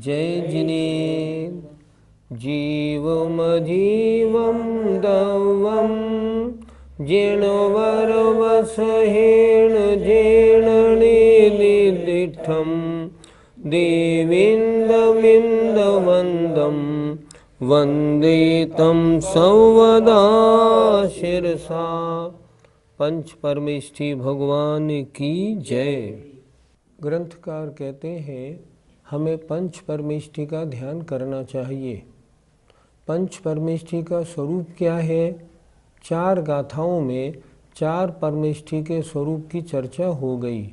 जय जिनेन्द्र जीवमजीवं दवं जिणवरवसहेण जेणनिदिष्ठं देवेन्दमिन्दवन्दं वन्दे तं सर्वदा शिरसा। पंच परमेष्ठी भगवान की जय। ग्रंथकार कहते हैं हमें पंच परमेष्ठी का ध्यान करना चाहिए। पंच परमेष्ठी का स्वरूप क्या है? चार गाथाओं में चार परमेष्ठी के स्वरूप की चर्चा हो गई।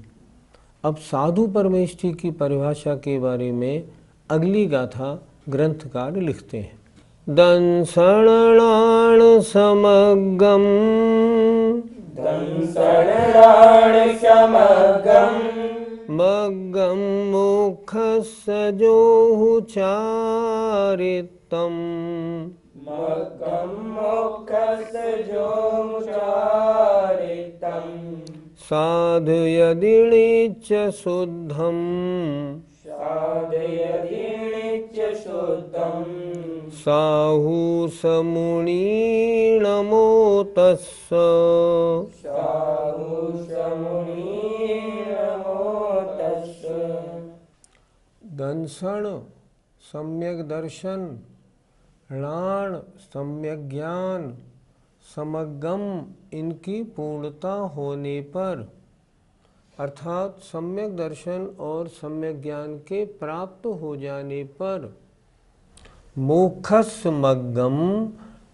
अब साधु परमेष्ठी की परिभाषा के बारे में अगली गाथा ग्रंथकार लिखते हैं। दंसणाण समग्गम मग्गम मुखसजोहु चारितम साधु यदिणीच शुद्धम साहु समुनि नमो तस्स। दंसन सम्यक दर्शन, णाण सम्यक ज्ञान, समगम इनकी पूर्णता होने पर अर्थात सम्यक दर्शन और सम्यक ज्ञान के प्राप्त हो जाने पर मोक्षमग्गम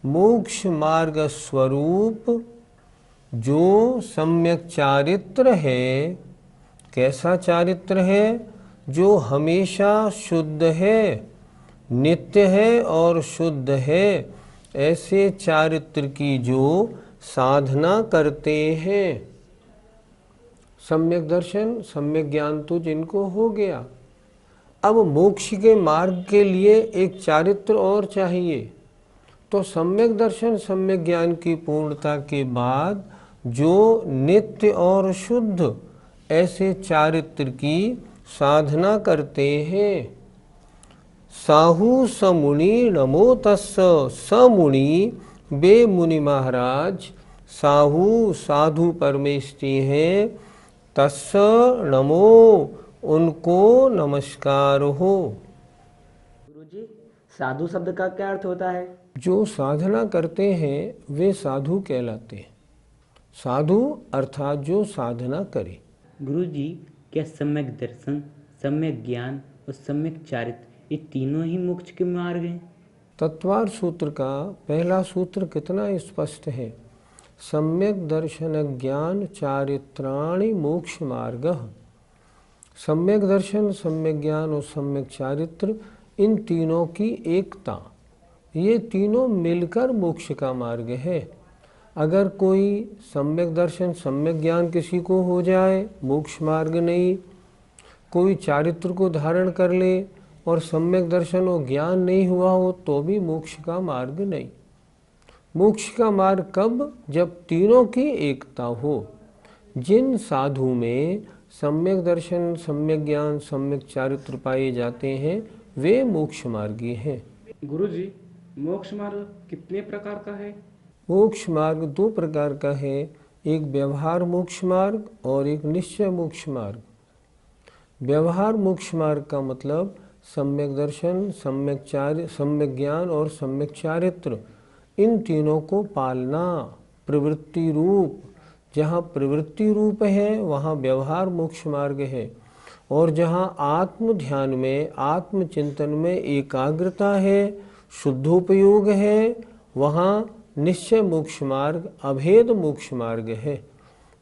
मोक्ष मार्ग स्वरूप जो सम्यक चारित्र है। कैसा चारित्र है? जो हमेशा शुद्ध है, नित्य है और शुद्ध है, ऐसे चारित्र की जो साधना करते हैं। सम्यक दर्शन सम्यक ज्ञान तो जिनको हो गया, अब मोक्ष के मार्ग के लिए एक चारित्र और चाहिए। तो सम्यक दर्शन सम्यक ज्ञान की पूर्णता के बाद जो नित्य और शुद्ध ऐसे चारित्र की साधना करते हैं। साहु समुनि नमो तस्स। समुनि वे मुनि महाराज साहु साधु परमेष्ठी हैं। तस्स नमो उनको नमस्कार हो। गुरुजी, साधु शब्द का क्या अर्थ होता है? जो साधना करते हैं वे साधु कहलाते हैं। साधु अर्थात जो साधना करे। गुरुजी, क्या सम्यक दर्शन, सम्यक ज्ञान और सम्यक चारित्र ये तीनों ही मोक्ष के मार्ग हैं? तत्वार सूत्र का पहला सूत्र कितना स्पष्ट है। सम्यक दर्शन ज्ञान चारित्राणि मोक्ष मार्ग। सम्यक दर्शन सम्यक ज्ञान और सम्यक चारित्र इन तीनों की एकता, ये तीनों मिलकर मोक्ष का मार्ग है। अगर कोई सम्यक दर्शन सम्यक ज्ञान किसी को हो जाए मोक्ष मार्ग नहीं, कोई चारित्र को धारण कर ले और सम्यक दर्शन और ज्ञान नहीं हुआ हो तो भी मोक्ष का मार्ग नहीं। मोक्ष का मार्ग कब? जब तीनों की एकता हो। जिन साधु में सम्यक दर्शन सम्यक ज्ञान सम्यक चारित्र पाए जाते हैं वे मोक्ष मार्गी हैं। गुरुजी, मोक्ष मार्ग कितने प्रकार का है? मोक्ष मार्ग दो प्रकार का है, एक व्यवहार मोक्ष मार्ग और एक निश्चय मोक्ष मार्ग। व्यवहार मोक्ष मार्ग का मतलब सम्यक दर्शन सम्यक ज्ञान और सम्यक चारित्र इन तीनों को पालना। प्रवृत्ति रूप, जहाँ प्रवृत्ति रूप है वहाँ व्यवहार मोक्ष मार्ग है, और जहाँ आत्म ध्यान में आत्म चिंतन में एकाग्रता है, शुद्धोपयोग है, वहाँ निश्चय मोक्ष मार्ग अभेद मोक्ष मार्ग है।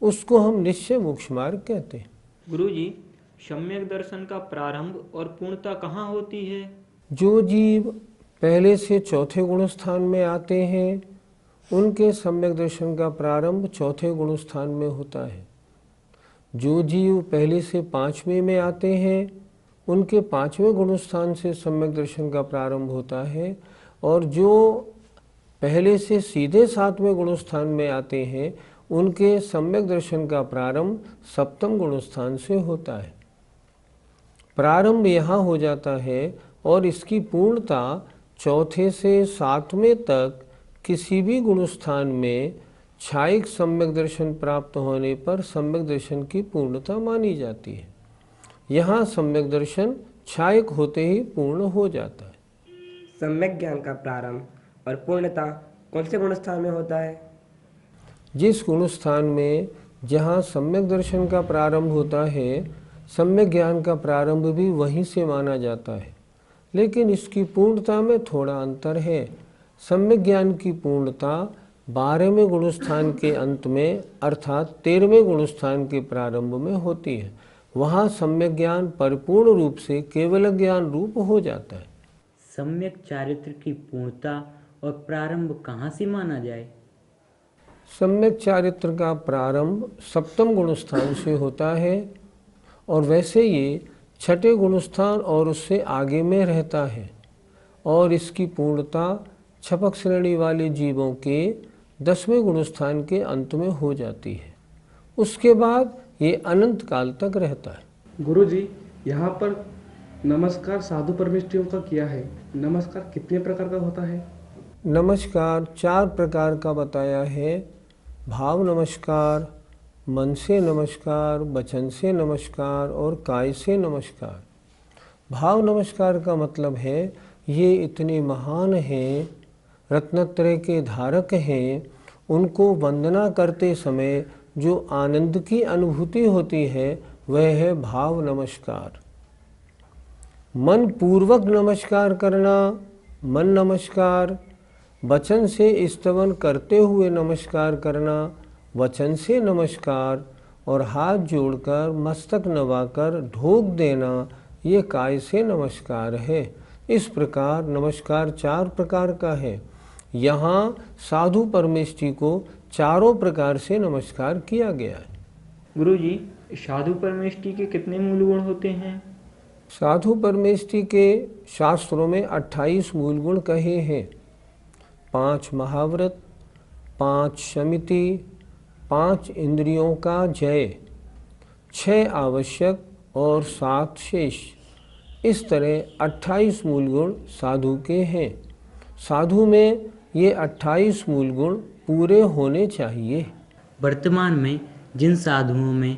उसको हम निश्चय मोक्ष मार्ग कहते हैं। गुरुजी, सम्यक दर्शन का प्रारंभ और पूर्णता कहाँ होती है? जो जीव पहले से चौथे गुण स्थान में आते हैं उनके सम्यक दर्शन का प्रारंभ चौथे गुण स्थान में होता है। जो जीव पहले से पांचवें में आते हैं उनके पांचवें गुण स्थान से सम्यक दर्शन का प्रारंभ होता है, और जो पहले से सीधे सातवें गुण स्थान में आते हैं उनके सम्यक दर्शन का प्रारंभ सप्तम गुण स्थान से होता है। प्रारंभ यहाँ हो जाता है और इसकी पूर्णता चौथे से सातवें तक किसी भी गुणस्थान में छायिक सम्यक दर्शन प्राप्त होने पर सम्यक दर्शन की पूर्णता मानी जाती है। यहाँ सम्यक दर्शन छायिक होते ही पूर्ण हो जाता है। सम्यक ज्ञान का प्रारंभ और पूर्णता कौन से गुणस्थान में होता है? जिस गुणस्थान में जहाँ सम्यक दर्शन का प्रारंभ होता है, सम्यक ज्ञान का प्रारंभ भी वहीं से माना जाता है, लेकिन इसकी पूर्णता में थोड़ा अंतर है। सम्यक ज्ञान की पूर्णता 12वें गुणस्थान के अंत में अर्थात 13वें गुणस्थान के प्रारंभ में होती है। वहाँ सम्यक ज्ञान परिपूर्ण रूप से केवल ज्ञान रूप हो जाता है। सम्यक चारित्र की पूर्णता और प्रारंभ कहाँ से माना जाए? सम्यक चारित्र का प्रारंभ 7वें गुणस्थान से होता है और वैसे ये 6ठे गुणस्थान और उससे आगे में रहता है, और इसकी पूर्णता छपक श्रेणी वाले जीवों के 10वें गुणस्थान के अंत में हो जाती है। उसके बाद ये अनंत काल तक रहता है। गुरुजी, यहाँ पर नमस्कार साधु परमेष्ठियों का किया है। नमस्कार कितने प्रकार का होता है? नमस्कार 4 प्रकार का बताया है। भाव नमस्कार, मन से नमस्कार, वचन से नमस्कार और काय से नमस्कार। भाव नमस्कार का मतलब है ये इतने महान हैं, रत्नत्रय के धारक हैं, उनको वंदना करते समय जो आनंद की अनुभूति होती है वह है भाव नमस्कार। मन पूर्वक नमस्कार करना मन नमस्कार, वचन से स्तवन करते हुए नमस्कार करना वचन से नमस्कार, और हाथ जोड़कर मस्तक नवाकर ढोक देना ये काय से नमस्कार है। इस प्रकार नमस्कार 4 प्रकार का है। यहाँ साधु परमेष्ठी को चारों प्रकार से नमस्कार किया गया है। गुरुजी, साधु परमेष्ठी के कितने मूल गुण होते हैं? साधु परमेष्ठी के शास्त्रों में 28 मूल गुण कहे हैं। 5 महाव्रत, 5 शमिति, 5 इंद्रियों का जय, 6 आवश्यक और 7 शेष। इस तरह 28 मूल गुण साधु के हैं। साधु में ये 28 मूल गुण पूरे होने चाहिए। वर्तमान में जिन साधुओं में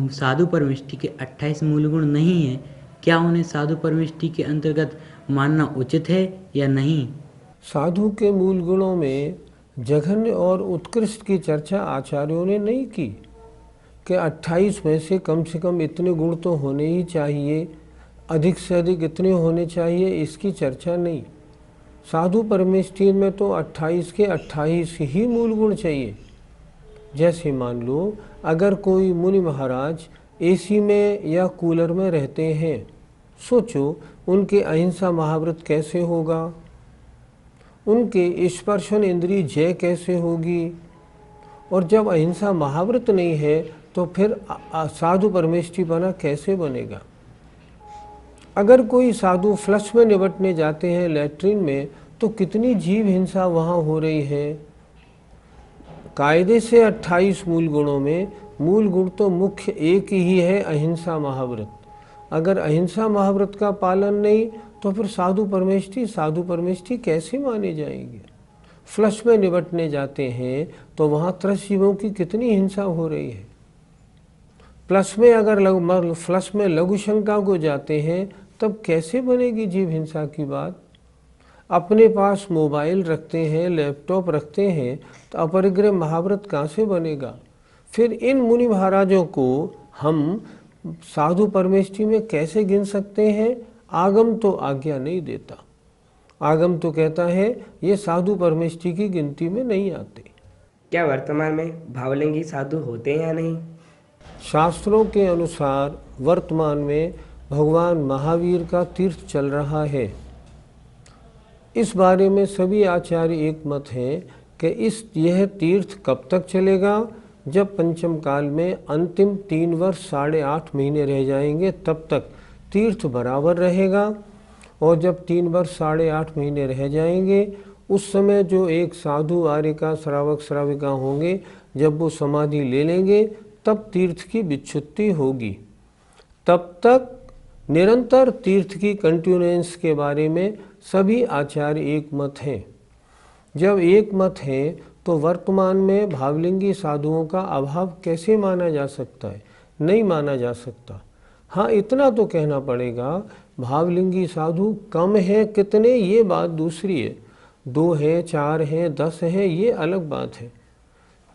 साधु परमेष्ठी के 28 मूल गुण नहीं हैं, क्या उन्हें साधु परमेष्ठी के अंतर्गत मानना उचित है या नहीं? साधु के मूल गुणों में जघन्य और उत्कृष्ट की चर्चा आचार्यों ने नहीं की कि 28 में से कम इतने गुण तो होने ही चाहिए, अधिक से अधिक इतने होने चाहिए, इसकी चर्चा नहीं। साधु परमेष्ठी में तो 28 के 28 ही मूल गुण चाहिए। जैसे मान लो अगर कोई मुनि महाराज एसी में या कूलर में रहते हैं, सोचो उनके अहिंसा महाव्रत कैसे होगा, उनके स्पर्शन इंद्रिय जय कैसे होगी, और जब अहिंसा महाव्रत नहीं है तो फिर साधु परमेष्ठी बना कैसे बनेगा। अगर कोई साधु फ्लश में निपटने जाते हैं लैट्रिन में, तो कितनी जीव हिंसा वहाँ हो रही है। कायदे से 28 मूल गुणों में मूल गुण तो मुख्य एक ही है, अहिंसा महाव्रत। अगर अहिंसा महाव्रत का पालन नहीं तो फिर साधु परमेष्ठी कैसे माने जाएंगे। फ्लश में निपटने जाते हैं तो वहाँ त्रस्त जीवों की कितनी हिंसा हो रही है। फ्लश में लघु शंका को जाते हैं तब कैसे बनेगी जीव हिंसा की बात। अपने पास मोबाइल रखते हैं, लैपटॉप रखते हैं, तो अपरिग्रह महाव्रत कहाँ से बनेगा। फिर इन मुनि महाराजों को हम साधु परमेष्ठी में कैसे गिन सकते हैं। आगम तो आज्ञा नहीं देता। आगम तो कहता है ये साधु परमेष्ठी की गिनती में नहीं आते। क्या वर्तमान में भावलिंगी साधु होते हैं या नहीं? शास्त्रों के अनुसार वर्तमान में भगवान महावीर का तीर्थ चल रहा है। इस बारे में सभी आचार्य एक मत हैं कि यह तीर्थ कब तक चलेगा। जब पंचम काल में अंतिम 3 वर्ष 8.5 महीने रह जाएंगे तब तक तीर्थ बराबर रहेगा, और जब 3 वर्ष 8.5 महीने रह जाएंगे उस समय जो एक साधु आर्यिका श्रावक श्राविका होंगे, जब वो समाधि ले लेंगे तब तीर्थ की विच्छुत्ति होगी। तब तक निरंतर तीर्थ की कंटिन्यूएंस के बारे में सभी आचार्य एक मत हैं। जब एक मत है तो वर्तमान में भावलिंगी साधुओं का अभाव कैसे माना जा सकता है? नहीं माना जा सकता। हाँ, इतना तो कहना पड़ेगा, भावलिंगी साधु कम है कितने ये बात दूसरी है, 2 हैं 4 हैं 10 हैं ये अलग बात है।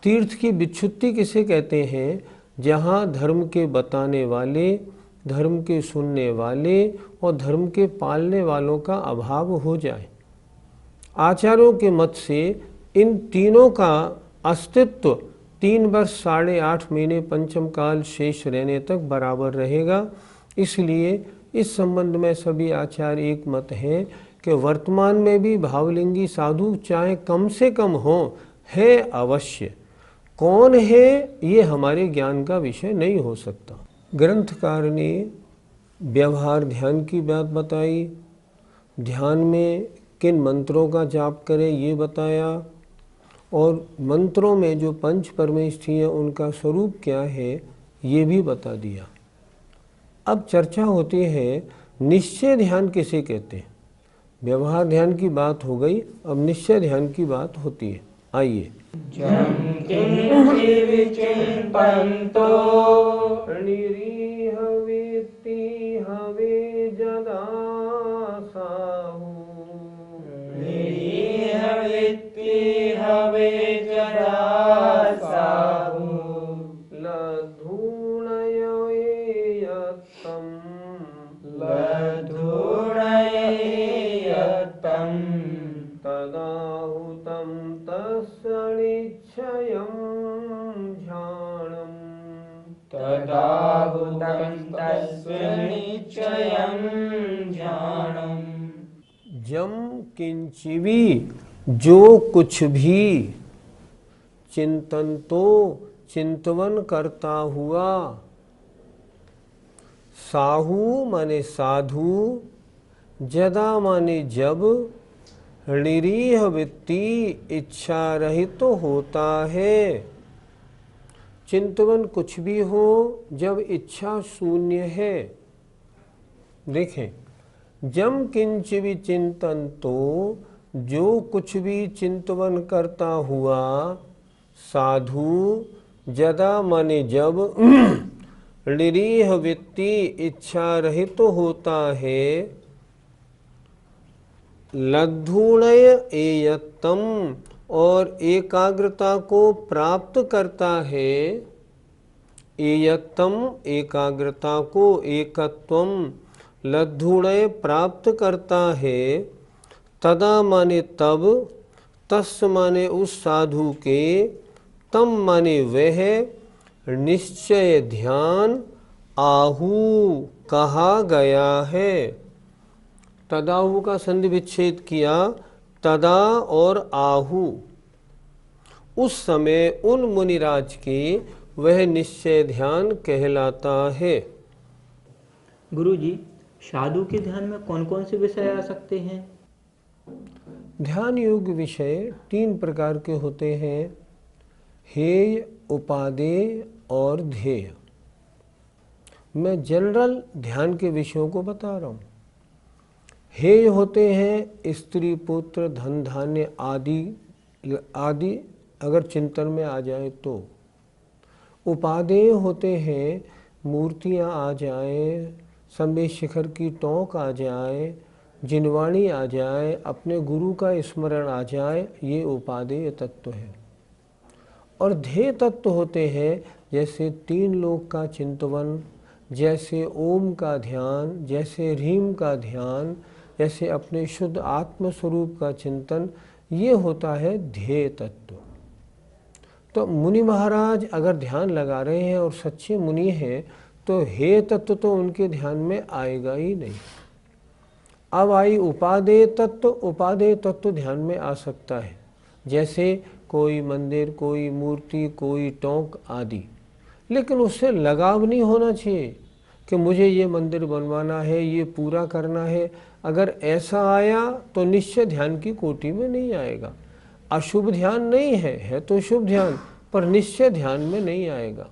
तीर्थ की विच्छुत्ति किसे कहते हैं? जहाँ धर्म के बताने वाले, धर्म के सुनने वाले और धर्म के पालने वालों का अभाव हो जाए। आचार्यों के मत से इन तीनों का अस्तित्व 3 वर्ष 8.5 महीने पंचम काल शेष रहने तक बराबर रहेगा। इसलिए इस संबंध में सभी आचार्य एक मत हैं कि वर्तमान में भी भावलिंगी साधु चाहे कम से कम हो, है अवश्य। कौन है ये हमारे ज्ञान का विषय नहीं हो सकता। ग्रंथकार ने व्यवहार ध्यान की बात बताई, ध्यान में किन मंत्रों का जाप करें ये बताया, और मंत्रों में जो पंच परमेष्ठी हैं उनका स्वरूप क्या है ये भी बता दिया। अब चर्चा होती है निश्चय ध्यान किसे कहते हैं। व्यवहार ध्यान की बात हो गई, अब निश्चय ध्यान की बात होती है। आइए। हवे जदा साहू, हवे जदा साहू, लधुणयेयत्तं तदाहुतं तस्सनिच्छयं ध्यानम्, तदाहुतं तस्सनिच्छयं ध्यानम्। जम किंचिवी, जो कुछ भी, चिंतन तो चिंतवन करता हुआ, साहू माने साधु, जदा माने जब, निरीह वृत्ति इच्छा रहित तो होता है। चिंतवन कुछ भी हो जब इच्छा शून्य है। देखें, जम किंच भी चिंतन तो, जो कुछ भी चिंतवन करता हुआ, साधु, जदा माने जब, निरीह वृत्ति इच्छा रहित तो होता है, लद्धुणय एयत्तम, और एकाग्रता को प्राप्त करता है। एयत्तम एकाग्रता को, एकत्वम लद्धुणय प्राप्त करता है। तदा माने तब, तस् माने उस साधु के, तम माने वह, निश्चय ध्यान, आहु कहा गया है। तदाहु का संधि विच्छेद किया, तदा और आहु, उस समय उन मुनिराज के वह निश्चय ध्यान कहलाता है। गुरुजी, साधु के ध्यान में कौन कौन से विषय आ सकते हैं? ध्यान योग विषय 3 प्रकार के होते हैं, हेय, उपादेय और ध्येय। मैं जनरल ध्यान के विषयों को बता रहा हूँ। हेय होते हैं स्त्री पुत्र धन धान्य आदि अगर चिंतन में आ जाए तो। उपादेय होते हैं मूर्तियाँ आ जाए, संवेद शिखर की टोंक आ जाए, जिनवाणी आ जाए, अपने गुरु का स्मरण आ जाए, ये उपादेय तत्व है। और ध्येय तत्व होते हैं जैसे 3 लोक का चिंतवन, जैसे ओम का ध्यान, जैसे ह्रीम का ध्यान, जैसे अपने शुद्ध आत्म स्वरूप का चिंतन, ये होता है ध्येय तत्व। तो मुनि महाराज अगर ध्यान लगा रहे हैं और सच्चे मुनि हैं तो हेय तत्व तो उनके ध्यान में आएगा ही नहीं। अब आई उपादेय तत्व। उपादेय तत्व ध्यान में आ सकता है, जैसे कोई मंदिर, कोई मूर्ति, कोई टोंक आदि, लेकिन उससे लगाव नहीं होना चाहिए कि मुझे ये मंदिर बनवाना है, ये पूरा करना है। अगर ऐसा आया तो निश्चय ध्यान की कोटि में नहीं आएगा। अशुभ ध्यान नहीं है तो शुभ ध्यान, पर निश्चय ध्यान में नहीं आएगा।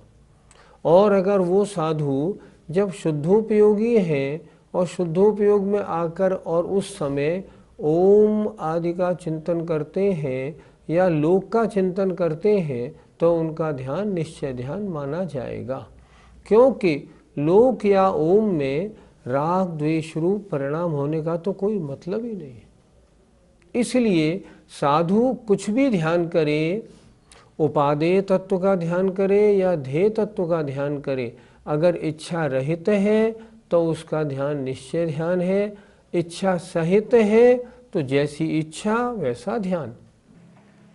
और अगर वो साधु जब शुद्धोपयोगी हैं और शुद्धोपयोग में आकर और उस समय ओम आदि का चिंतन करते हैं या लोक का चिंतन करते हैं तो उनका ध्यान निश्चय ध्यान माना जाएगा, क्योंकि लोक या ओम में राग द्वेष रूप परिणाम होने का तो कोई मतलब ही नहीं है। इसलिए साधु कुछ भी ध्यान करे, उपादेय तत्व का ध्यान करे या ध्येय तत्व का ध्यान करे, अगर इच्छा रहित है तो उसका ध्यान निश्चय ध्यान है, इच्छा सहित है तो जैसी इच्छा वैसा ध्यान।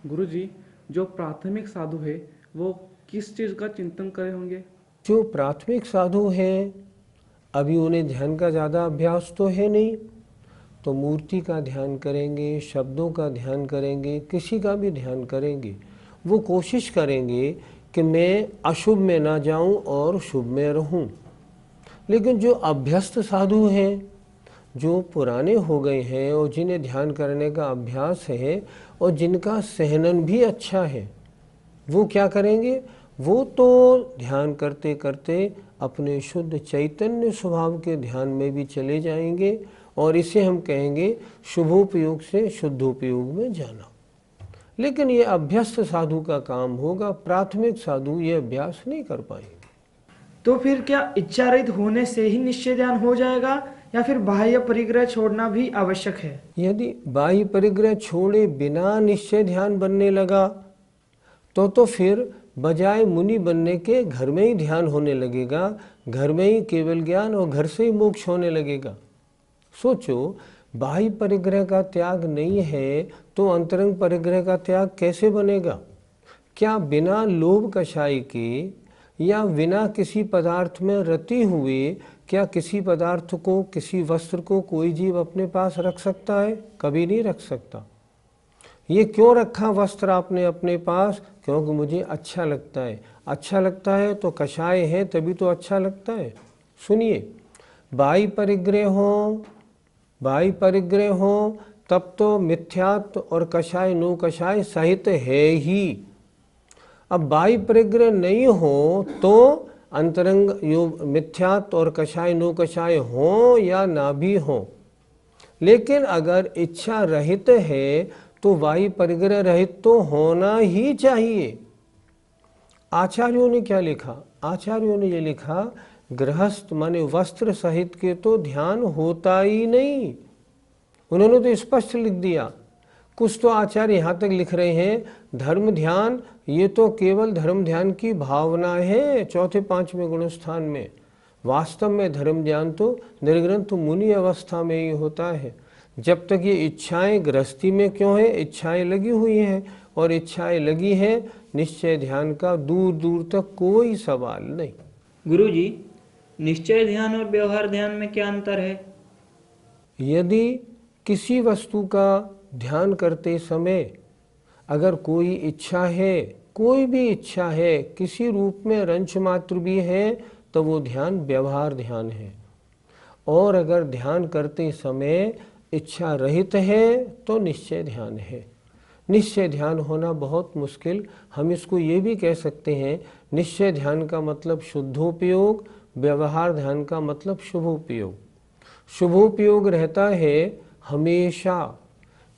गुरुजी, जो प्राथमिक साधु है वो किस चीज़ का चिंतन करे होंगे? जो प्राथमिक साधु हैं अभी उन्हें ध्यान का ज़्यादा अभ्यास तो है नहीं, तो मूर्ति का ध्यान करेंगे, शब्दों का ध्यान करेंगे, किसी का भी ध्यान करेंगे। वो कोशिश करेंगे कि मैं अशुभ में ना जाऊं और शुभ में रहूं। लेकिन जो अभ्यस्त साधु हैं, जो पुराने हो गए हैं और जिन्हें ध्यान करने का अभ्यास है और जिनका सहनन भी अच्छा है, वो क्या करेंगे? वो तो ध्यान करते करते अपने शुद्ध चैतन्य स्वभाव के ध्यान में भी चले जाएंगे और इसे हम कहेंगे शुभोपयोग से शुद्धोपयोग में जाना। लेकिन ये अभ्यस्त साधु का काम होगा, प्राथमिक साधु ये अभ्यास नहीं कर पाएंगे। तो फिर क्या इच्छा रहित होने से ही निश्चय ध्यान हो जाएगा या फिर बाह्य परिग्रह छोड़ना भी आवश्यक है? यदि बाह्य परिग्रह छोड़े बिना निश्चय ध्यान बनने लगा तो फिर बजाय मुनि बनने के घर में ही ध्यान होने लगेगा, घर में ही केवल ज्ञान और घर से ही मोक्ष होने लगेगा। सोचो, बाह्य परिग्रह का त्याग नहीं है तो अंतरंग परिग्रह का त्याग कैसे बनेगा? क्या बिना लोभ कषाय के या बिना किसी पदार्थ में रति हुए क्या किसी पदार्थ को, किसी वस्त्र को कोई जीव अपने पास रख सकता है? कभी नहीं रख सकता। ये क्यों रखा वस्त्र आपने अपने पास? क्योंकि मुझे अच्छा लगता है। अच्छा लगता है तो कषाय है तभी तो अच्छा लगता है। सुनिए, बाह्य परिग्रह हो तब तो मिथ्यात्व और कषाय नो कषाय सहित है ही। अब बाह्य परिग्रह नहीं हो तो अंतरंग योग मिथ्यात्व और कषाय नो कषाय हो या ना भी हो। लेकिन अगर इच्छा रहित है तो बाह्य परिग्रह रहित तो होना ही चाहिए। आचार्यों ने क्या लिखा? आचार्यों ने ये लिखा, गृहस्थ माने वस्त्र सहित के तो ध्यान होता ही नहीं। उन्होंने तो स्पष्ट लिख दिया। कुछ तो आचार्य यहाँ तक लिख रहे हैं, धर्म ध्यान ये तो केवल धर्म ध्यान की भावना है चौथे पांचवें गुणस्थान में। वास्तव में धर्म ध्यान तो निर्ग्रंथ मुनि अवस्था में ही होता है। जब तक ये इच्छाएं गृहस्थी में क्यों है? इच्छाएं लगी हुई हैं और इच्छाएं लगी हैं, निश्चय ध्यान का दूर दूर तक कोई सवाल नहीं। गुरुजी, निश्चय ध्यान और व्यवहार ध्यान में क्या अंतर है? यदि किसी वस्तु का ध्यान करते समय अगर कोई इच्छा है, कोई भी इच्छा है, किसी रूप में रंच मात्र भी है, तो वो ध्यान व्यवहार ध्यान है। और अगर ध्यान करते समय इच्छा रहित है तो निश्चय ध्यान है। निश्चय ध्यान होना बहुत मुश्किल। हम इसको ये भी कह सकते हैं, निश्चय ध्यान का मतलब शुद्धोपयोग, व्यवहार ध्यान का मतलब शुभोपयोग। शुभोपयोग रहता है हमेशा,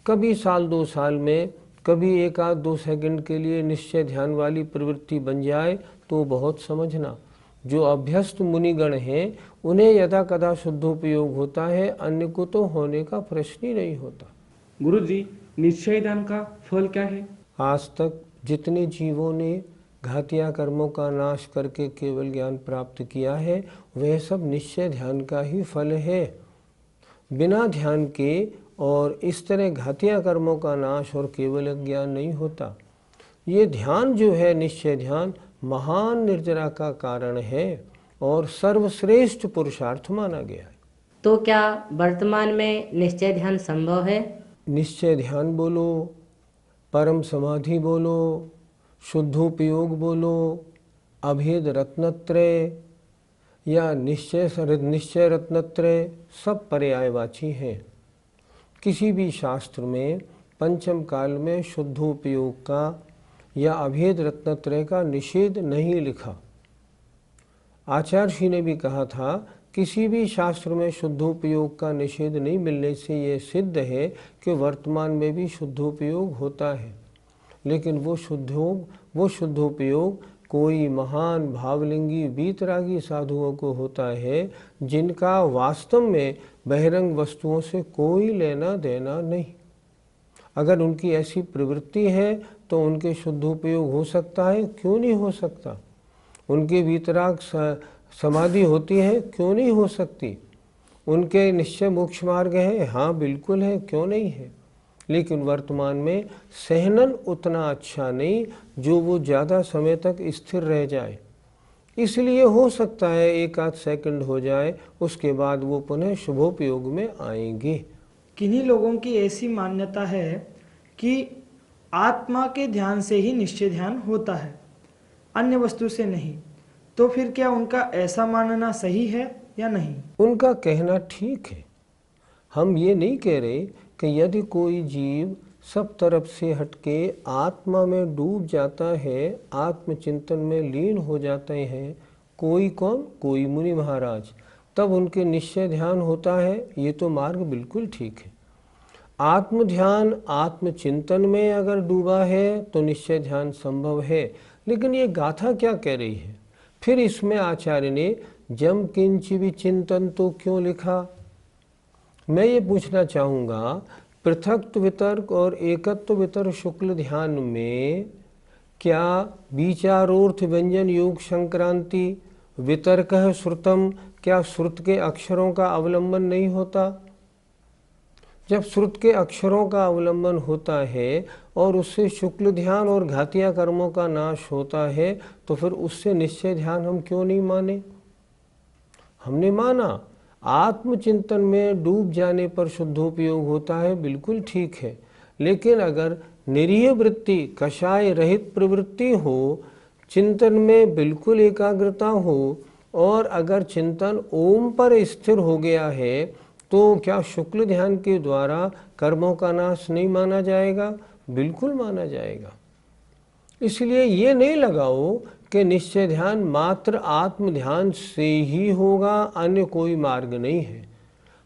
कभी साल दो साल में, कभी एक आध 2 सेकंड के लिए निश्चय ध्यान वाली प्रवृत्ति बन जाए तो बहुत समझना। जो अभ्यस्त मुनिगण हैं उन्हें यदा कदा शुद्धोपयोग होता है, अन्य को तो होने का प्रश्न ही नहीं होता। गुरुजी, निश्चय ध्यान का फल क्या है? आज तक जितने जीवों ने घातिया कर्मों का नाश करके केवल ज्ञान प्राप्त किया है, वह सब निश्चय ध्यान का ही फल है। बिना ध्यान के और इस तरह घातिया कर्मों का नाश और केवल ज्ञान नहीं होता। ये ध्यान जो है, निश्चय ध्यान, महान निर्जरा का कारण है और सर्वश्रेष्ठ पुरुषार्थ माना गया है। तो क्या वर्तमान में निश्चय ध्यान संभव है? निश्चय ध्यान बोलो, परम समाधि बोलो, शुद्धोपयोग बोलो, अभेद रत्नत्रय या निश्चय रत्नत्रय, सब पर्यायवाची हैं। किसी भी शास्त्र में पंचम काल में शुद्धोपयोग का या अभेद रत्नत्रय का निषेध नहीं लिखा। आचार्य श्री ने भी कहा था, किसी भी शास्त्र में शुद्धोपयोग का निषेध नहीं मिलने से ये सिद्ध है कि वर्तमान में भी शुद्धोपयोग होता है। लेकिन वो शुद्धोपयोग कोई महान भावलिंगी वीतरागी साधुओं को होता है जिनका वास्तव में बहिरंग वस्तुओं से कोई लेना देना नहीं। अगर उनकी ऐसी प्रवृत्ति है तो उनके शुद्धोपयोग हो सकता है, क्यों नहीं हो सकता। उनके वीतराग समाधि होती है, क्यों नहीं हो सकती। उनके निश्चय मोक्ष मार्ग है, हाँ बिल्कुल है, क्यों नहीं है। लेकिन वर्तमान में सहनन उतना अच्छा नहीं जो वो ज़्यादा समय तक स्थिर रह जाए। इसलिए हो सकता है एक आध सेकंड हो जाए, उसके बाद वो पुनः शुभोपयोग में आएंगे। किन्हीं लोगों की ऐसी मान्यता है कि आत्मा के ध्यान से ही निश्चय ध्यान होता है, अन्य वस्तु से नहीं। तो फिर क्या उनका ऐसा मानना सही है या नहीं? उनका कहना ठीक है। हम ये नहीं कह रहे कि यदि कोई जीव सब तरफ से हटके आत्मा में डूब जाता है, आत्मचिंतन में लीन हो जाते हैं, कोई कौन, कोई मुनि महाराज, तब उनके निश्चय ध्यान होता है, ये तो मार्ग बिल्कुल ठीक है। आत्म ध्यान आत्मचिंतन में अगर डूबा है तो निश्चय ध्यान संभव है। लेकिन ये गाथा क्या कह रही है? फिर इसमें आचार्य ने जम किंच विचिंतन तो क्यों लिखा? मैं ये पूछना चाहूँगा, पृथक्त्व वितर्क और एकत्व वितर्क शुक्ल ध्यान में क्या विचारोर्थ व्यंजन योग संक्रांति वितर्क श्रुतम, क्या श्रुत के अक्षरों का अवलंबन नहीं होता? जब श्रुत के अक्षरों का अवलंबन होता है और उससे शुक्ल ध्यान और घातिया कर्मों का नाश होता है, तो फिर उससे निश्चय ध्यान हम क्यों नहीं माने? हमने माना आत्मचिंतन में डूब जाने पर शुद्धोपयोग होता है, बिल्कुल ठीक है। लेकिन अगर निरीह वृत्ति, कषाय रहित प्रवृत्ति हो, चिंतन में बिल्कुल एकाग्रता हो और अगर चिंतन ओम पर स्थिर हो गया है, तो क्या शुक्ल ध्यान के द्वारा कर्मों का नाश नहीं माना जाएगा? बिल्कुल माना जाएगा। इसलिए ये नहीं लगाओ कि निश्चय ध्यान मात्र आत्म ध्यान से ही होगा, अन्य कोई मार्ग नहीं है।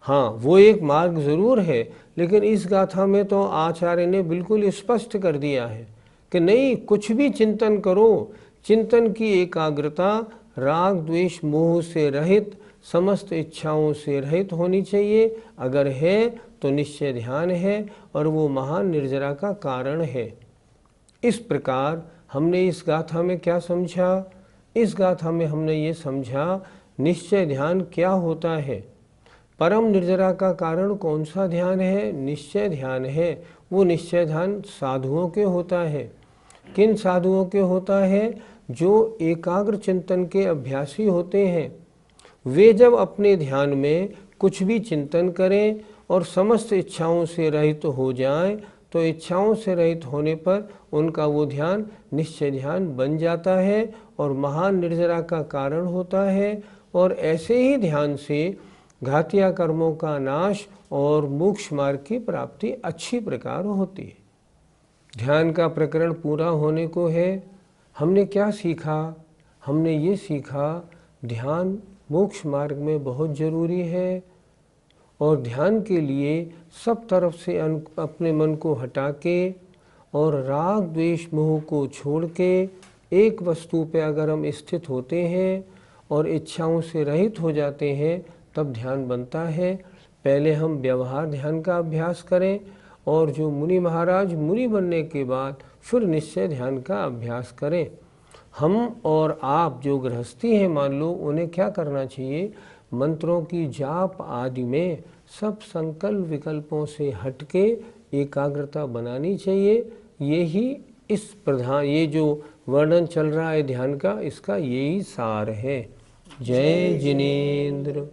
हाँ, वो एक मार्ग जरूर है, लेकिन इस गाथा में तो आचार्य ने बिल्कुल स्पष्ट कर दिया है कि नहीं, कुछ भी चिंतन करो, चिंतन की एकाग्रता राग द्वेष मोह से रहित, समस्त इच्छाओं से रहित होनी चाहिए। अगर है तो निश्चय ध्यान है और वो महान निर्जरा का कारण है। इस प्रकार हमने इस गाथा में क्या समझा? इस गाथा में हमने ये समझा निश्चय ध्यान क्या होता है। परम निर्जरा का कारण कौन सा ध्यान है? निश्चय ध्यान है। वो निश्चय ध्यान साधुओं के होता है। किन साधुओं के होता है? जो एकाग्र चिंतन के अभ्यासी होते हैं। वे जब अपने ध्यान में कुछ भी चिंतन करें और समस्त इच्छाओं से रहित हो जाएं, तो इच्छाओं से रहित होने पर उनका वो ध्यान निश्चय ध्यान बन जाता है और महान निर्जरा का कारण होता है। और ऐसे ही ध्यान से घातिया कर्मों का नाश और मोक्ष मार्ग की प्राप्ति अच्छी प्रकार होती है। ध्यान का प्रकरण पूरा होने को है। हमने क्या सीखा? हमने ये सीखा ध्यान मोक्ष मार्ग में बहुत जरूरी है और ध्यान के लिए सब तरफ से अपने मन को हटा के और राग द्वेष मोह को छोड़ के एक वस्तु पे अगर हम स्थित होते हैं और इच्छाओं से रहित हो जाते हैं, तब ध्यान बनता है। पहले हम व्यवहार ध्यान का अभ्यास करें और जो मुनि महाराज मुनि बनने के बाद फिर निश्चय ध्यान का अभ्यास करें। हम और आप जो गृहस्थी हैं मान लो, उन्हें क्या करना चाहिए? मंत्रों की जाप आदि में सब संकल्प विकल्पों से हटके एकाग्रता बनानी चाहिए। यही ये जो वर्णन चल रहा है ध्यान का, इसका यही सार है। जय जिनेन्द्र।